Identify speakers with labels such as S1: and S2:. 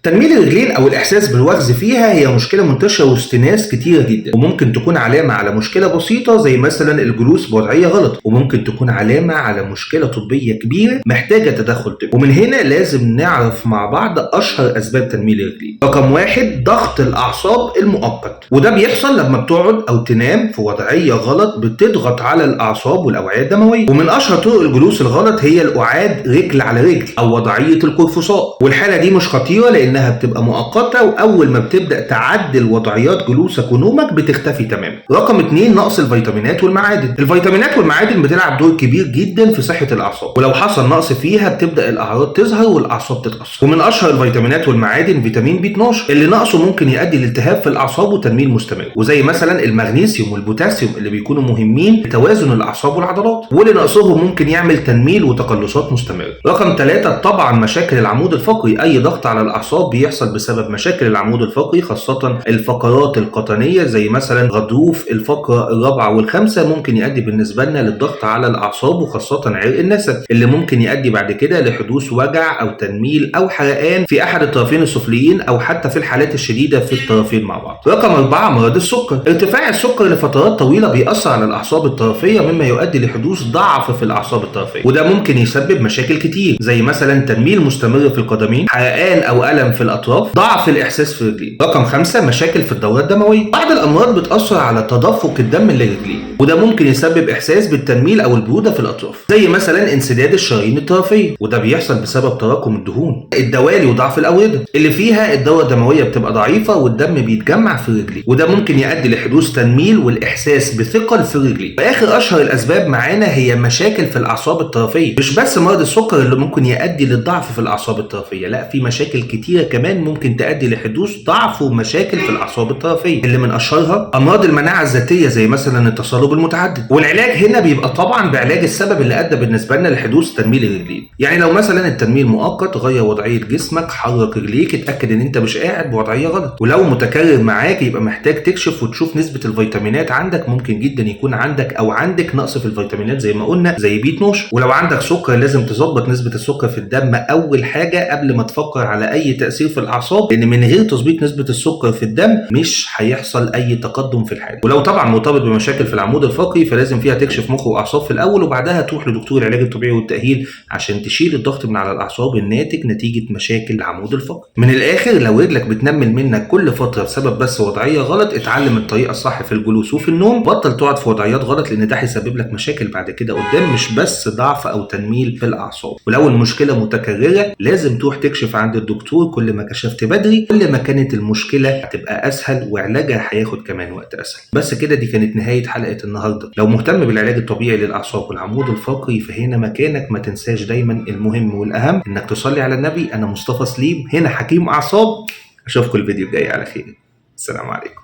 S1: تنميل الرجلين او الاحساس بالوخز فيها هي مشكله منتشره وسط ناس كتيره جدا، وممكن تكون علامه على مشكله بسيطه زي مثلا الجلوس بوضعيه غلط، وممكن تكون علامه على مشكله طبيه كبيره محتاجه تدخل طبي. ومن هنا لازم نعرف مع بعض اشهر اسباب تنميل الرجلين. رقم 1 ضغط الاعصاب المؤقت، وده بيحصل لما بتقعد او تنام في وضعيه غلط بتضغط على الاعصاب والاوعيه الدمويه. ومن اشهر طرق الجلوس الغلط هي القعاد رجل على رجل او وضعيه القرفصاء، والحاله دي مش خطيره لانها بتبقى مؤقته، واول ما بتبدا تعدل وضعيات جلوسك ونومك بتختفي تماما. رقم 2 نقص الفيتامينات والمعادن. الفيتامينات والمعادن بتلعب دور كبير جدا في صحه الاعصاب، ولو حصل نقص فيها بتبدا الاعراض تظهر والاعصاب تتاثر. ومن اشهر الفيتامينات والمعادن فيتامين بي 12 اللي نقصه ممكن يؤدي لالتهاب في الاعصاب وتنميل مستمر، وزي مثلا المغنيسيوم والبوتاسيوم اللي بيكونوا مهمين لتوازن الاعصاب والعضلات، واللي نقصهم ممكن يعمل تنميل وتقلصات مستمره. رقم 3 طبعا مشاكل العمود الفقري. اي ضغط على الاعصاب بيحصل بسبب مشاكل العمود الفقري، خاصه الفقرات القطنيه زي مثلا غضروف الفقره الرابعه والخامسه ممكن يؤدي بالنسبه لنا للضغط على الاعصاب، وخاصه عرق النسا اللي ممكن يؤدي بعد كده لحدوث وجع او تنميل او حرقان في احد الطرفين السفليين، او حتى في الحالات الشديده في الطرفين مع بعض. رقم 4 مرض السكر. ارتفاع السكر لفترات طويله بيأثر على الاعصاب الطرفيه، مما يؤدي لحدوث ضعف في الاعصاب الطرفيه، وده ممكن يسبب مشاكل كتير زي مثلا تنميل مستمر في القدمين، حرقان او الم في الاطراف، ضعف الاحساس في الرجلين. رقم 5 مشاكل في الدوره الدمويه. بعض الامراض بتأثر على تدفق الدم للرجلين، وده ممكن يسبب احساس بالتنميل او البروده في الاطراف، زي مثلا انسداد الشرايين الطرفيه، وده بيحصل بسبب تراكم الدهون. الدوالي وضعف الاورده اللي فيها الدوره الدمويه بتبقى ضعيفه والدم بيتجمع في الرجلين، وده ممكن يؤدي لحدوث تنميل والاحساس بثقل في الرجلين. واخر اشهر الاسباب معانا هي مشاكل في الاعصاب الطرفيه. مش بس مرض السكر اللي ممكن يؤدي للضعف في الاعصاب الطرفيه، لا، في مشاكل كتيره كمان ممكن تؤدي لحدوث ضعف ومشاكل في الاعصاب الطرفيه، اللي من اشهرها امراض المناعه الذاتيه زي مثلا التصلب المتعدد. والعلاج هنا بيبقى طبعا بعلاج السبب اللي ادى بالنسبه لنا لحدوث تنميل الرجلين. يعني لو مثلا التنميل مؤقت، غير وضعيه جسمك، حرك رجليك، اتاكد ان انت مش قاعد بوضعيه غلط. ولو متكرر معاك يبقى محتاج تكشف وتشوف نسبه الفيتامينات عندك، ممكن جدا يكون عندك او عندك نقص في الفيتامينات زي ما قلنا زي بي 12. ولو عندك سكر لازم تظبط نسبه السكر في الدم اول حاجه قبل ما تفكر على اي تاثير في الاعصاب، لان من غير تظبيط نسبه السكر في الدم مش هيحصل اي تقدم في الحاله. ولو طبعا مرتبط بمشاكل في العمود الفقري فلازم فيها تكشف مخ واعصاب في الاول، وبعدها تروح لدكتور العلاج الطبيعي والتاهيل عشان تشيل الضغط من على الاعصاب الناتج نتيجه مشاكل العمود الفقري. من الاخر لو رجلك بتنمل منك كل فتره بسبب بس وضعيه غلط، اتعلم الطريقه الصح في الجلوس وفي النوم، بطل تقعد في وضعيات غلط لان ده هيسبب لك مشاكل بعد كده قدام، مش بس ضعف او تنميل في الاعصاب. ولو المشكله متكرره لازم تروح تكشف عند الدكتور. كل ما كشفت بدري كل ما كانت المشكله هتبقى اسهل وعلاجها هياخد كمان وقت اسهل. بس كده دي كانت نهايه حلقه النهارده. لو مهتم بالعلاج الطبيعي للاعصاب والعمود الفقري فهنا مكانك. ما تنساش دايما المهم والاهم انك تصلي على النبي. انا مصطفى سليم، هنا حكيم اعصاب. اشوفكم الفيديو الجاي على خير. السلام عليكم.